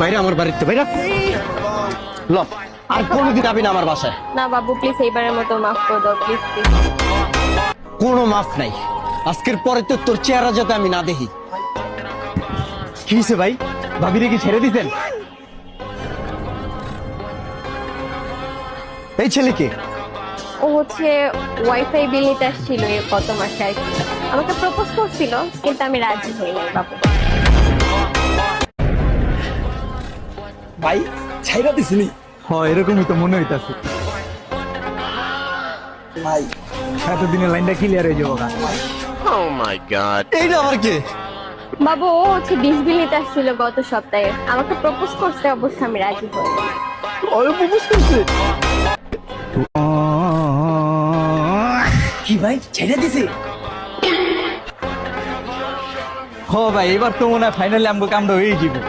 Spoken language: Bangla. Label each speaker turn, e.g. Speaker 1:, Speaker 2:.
Speaker 1: বাইরে আমার বাড়িতে বাইরে ল আর কোনোদিন যাবি না আমার বাসায়।
Speaker 2: না বাবু প্লিজ এইবারের মতো মাফ করে দাও প্লিজ প্লিজ।
Speaker 1: কোনো মাফ নাই, আজকের পরে তো তোর চেহারা যাতে আমি না দেখি। কি হয়েছে ভাই, ভাবিরে কি ছেড়ে দিতেন? এই ছেলেকে
Speaker 2: ও হচ্ছে ওয়াইফাই বিল নিতে আসছিল এই গত মাসে আর কি। আমাকে প্রপোজ করছিল কিন্তু আমি রাজি হইনি বাবু।
Speaker 1: ভাই ছাইরা দিছিনি?
Speaker 3: হ্যাঁ এরকমই তো মনে হইতাছে।
Speaker 1: ভাই
Speaker 3: এতদিনের লাইনটা ক্লিয়ার হয়ে যাবো গা।
Speaker 4: Oh my god.
Speaker 1: এইটা আবার কে?
Speaker 2: বাবু ও হচ্ছে ডিশ বিল নিতে আসছিল গত সপ্তাহে, আমাকে প্রপোজ করছে, অবশ্য আমি রাজি হইনি।
Speaker 1: ওরে প্রপোজ করছে? কি ভাই ছেড়ে দিছে?
Speaker 3: হ ভাই এবার তো মনে হয় ফাইনালি আমগো কামটা হয়ে যাবে।